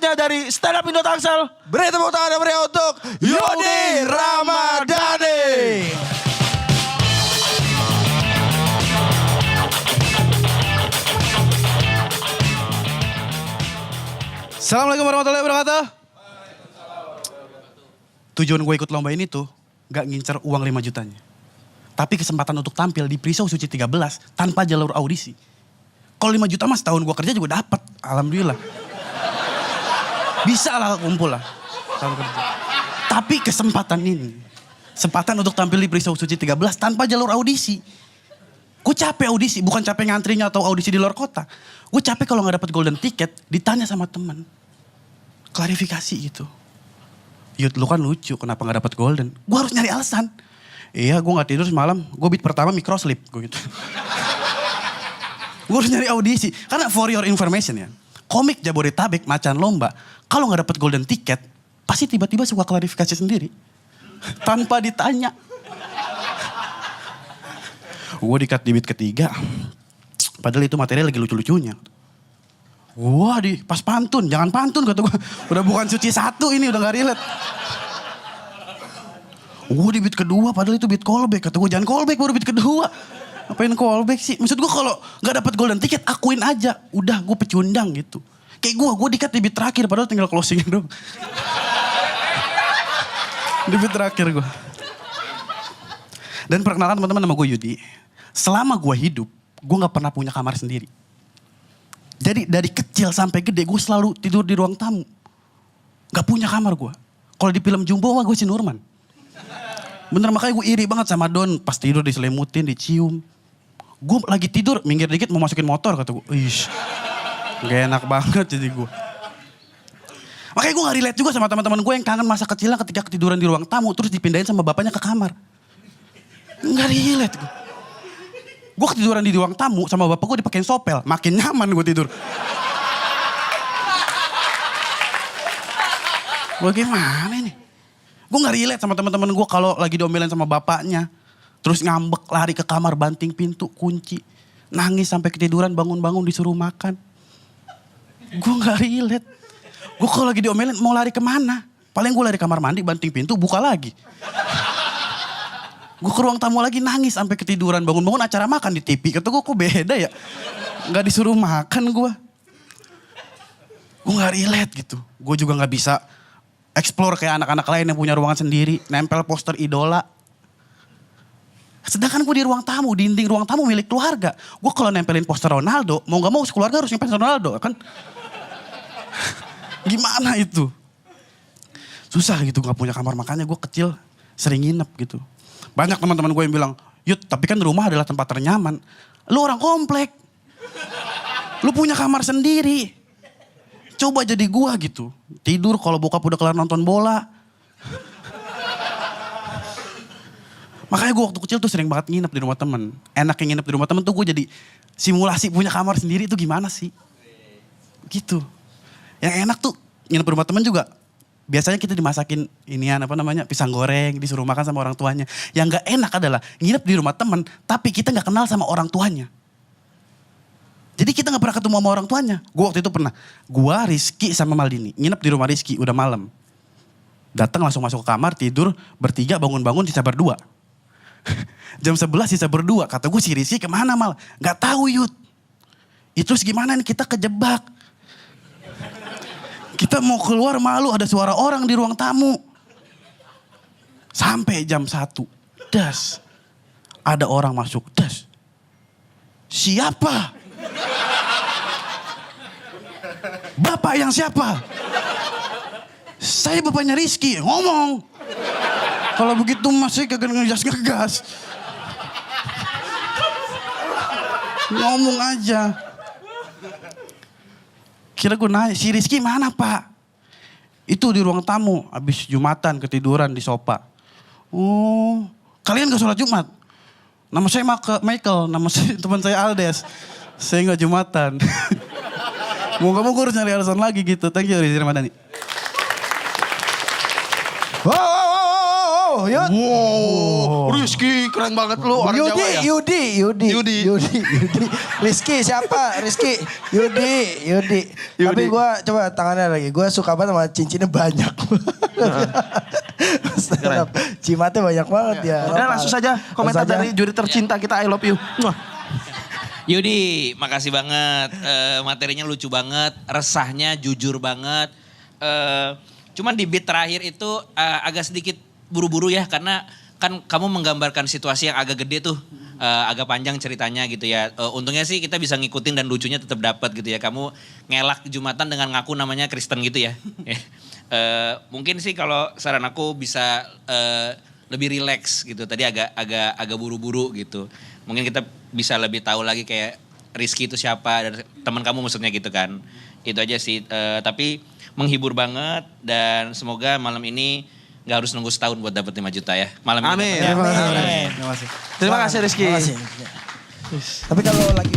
selanjutnya dari Stand Up Indo Tangsel. Beri tepuk tangan yang meriah untuk Yudi Ramadhani. Assalamualaikum warahmatullahi wabarakatuh. Tujuan gue ikut lomba ini tuh gak ngincer uang 5 jutanya. Tapi kesempatan untuk tampil di Prisau Suci 13 tanpa jalur audisi. Kalau 5 juta mas tahun gue kerja juga dapet. Alhamdulillah. Bisa lah kumpul lah. Tahun kerja. Tapi kesempatan ini. Kesempatan untuk tampil di Prisau Suci 13 tanpa jalur audisi. Gue capek audisi, bukan capek ngantrinya atau audisi di luar kota. Gue capek kalau gak dapet golden ticket, ditanya sama teman. Klarifikasi gitu. Yud, lu kan lucu, kenapa gak dapet golden? Gue harus nyari alasan. Iya, gue gak tidur semalam. Gue beat pertama microslip, gue gitu. Gue harus nyari audisi. Karena for your information ya, komik Jabodetabek macan lomba, kalau gak dapet golden ticket, pasti tiba-tiba suka klarifikasi sendiri. Tanpa ditanya. Gue di-cut di beat ketiga. Padahal itu materi lagi lucu-lucunya. Wah pas pantun, jangan pantun kata gue. Udah bukan suci 1 ini, udah gak relate. Gue di beat kedua, padahal itu beat callback. Kata gue jangan callback, baru beat kedua. Ngapain callback sih? Maksud gue kalau gak dapet golden ticket, akuin aja. Udah gue pecundang gitu. Kayak gue di-cut di beat terakhir, padahal tinggal closing dong. Di beat terakhir gue. Dan perkenalkan teman-teman nama gue Yudi. Selama gue hidup, gue gak pernah punya kamar sendiri. Jadi dari kecil sampai gede gue selalu tidur di ruang tamu. Gak punya kamar gue. Kalau di film Jumbo mah gue si Nurman. Bener makanya gue iri banget sama Don. Pas tidur diselimutin, dicium. Gue lagi tidur, minggir dikit mau masukin motor kata gue. Ish, gak enak banget jadi gue. Makanya gue gak relate juga sama teman-teman gue yang kangen masa kecilnya ketika ketiduran di ruang tamu. Terus dipindahin sama bapaknya ke kamar. Gak relate gue. Gue ketiduran di ruang tamu sama bapak gue dipakein sopel. Makin nyaman gue tidur. Gue gimana nih? Gue gak relate sama teman-teman gue kalau lagi diomelin sama bapaknya. Terus ngambek, lari ke kamar, banting pintu, kunci. Nangis sampai ketiduran, bangun-bangun disuruh makan. Gue gak relate. Gue kalau lagi diomelin mau lari kemana? Paling gue lari kamar mandi, banting pintu, buka lagi. Gue ke ruang tamu lagi nangis sampai ketiduran. Bangun-bangun acara makan di TV. Kata gue kok beda ya? Gak disuruh makan gue. Gue gak relate gitu. Gue juga gak bisa explore kayak anak-anak lain yang punya ruangan sendiri. Nempel poster idola. Sedangkan gue di ruang tamu, dinding ruang tamu milik keluarga. Gue kalau nempelin poster Ronaldo, mau gak mau keluarga harus nempelin Ronaldo kan. Gimana itu? Susah gitu gak punya kamar. Makanya gue kecil sering nginep gitu. Banyak teman-teman gue yang bilang, Yud tapi kan rumah adalah tempat ternyaman. Lu orang komplek. Lu punya kamar sendiri. Coba jadi gue gitu. Tidur kalau bokap udah kelar nonton bola. Makanya gue waktu kecil tuh sering banget nginep di rumah temen. Enak yang nginep di rumah temen tuh gue jadi simulasi punya kamar sendiri itu gimana sih. Gitu. Yang enak tuh nginep di rumah temen juga. Biasanya kita dimasakin inian pisang goreng, disuruh makan sama orang tuanya. Yang gak enak adalah nginep di rumah temen, tapi kita gak kenal sama orang tuanya. Jadi kita gak pernah ketemu sama orang tuanya. Gue waktu itu pernah, gue, Rizky sama Maldini, nginep di rumah Rizky, udah malam. Datang langsung masuk ke kamar, tidur, bertiga, bangun-bangun sisa berdua. Jam 11 sisa berdua, kata gue si Rizky kemana Mal? Gak tahu Yud. Itu terus gimana nih kita kejebak. Kita mau keluar malu ada suara orang di ruang tamu. Sampai jam 1. Das. Ada orang masuk. Das. Siapa? Bapak yang siapa? Saya bapaknya Rizky. Ngomong. Kalau begitu masih kagak ngegas. Ngomong aja. Kira gue nanya, si Rizky mana Pak? Itu di ruang tamu, habis Jumatan ketiduran di sofa. Oh, kalian gak sholat Jumat? Nama saya Michael, nama saya, teman saya Aldes. Saya gak Jumatan. Mau gak mau gue harus nyari alasan lagi gitu. Thank you Rizky Ramadhani. Wow. Wow, Yud. Wow, Rizky keren banget lu orang Jawa ya. Yudi. Rizky siapa? Rizky. Yudi. Tapi gue coba tangannya lagi. Gue suka banget sama cincinnya banyak. Cimatnya banyak banget ya. Udah langsung saja komentar dari juri tercinta kita, I love you. Yudi, makasih banget. Materinya lucu banget, resahnya jujur banget. Cuman di beat terakhir itu agak sedikit buru-buru ya, karena kan kamu menggambarkan situasi yang agak gede tuh. Agak panjang ceritanya gitu ya. Untungnya sih kita bisa ngikutin dan lucunya tetap dapat gitu ya. Kamu ngelak Jumatan dengan ngaku namanya Kristen gitu ya. Mungkin sih kalau saran aku bisa lebih rileks gitu. Tadi agak buru-buru gitu. Mungkin kita bisa lebih tahu lagi kayak Rizky itu siapa dan teman kamu maksudnya gitu kan. Itu aja sih. Tapi menghibur banget dan semoga malam ini nggak harus nunggu setahun buat dapat 5 juta ya. Malam ini. Amin. dapet. Terima kasih Rizky. Tapi kalau lagi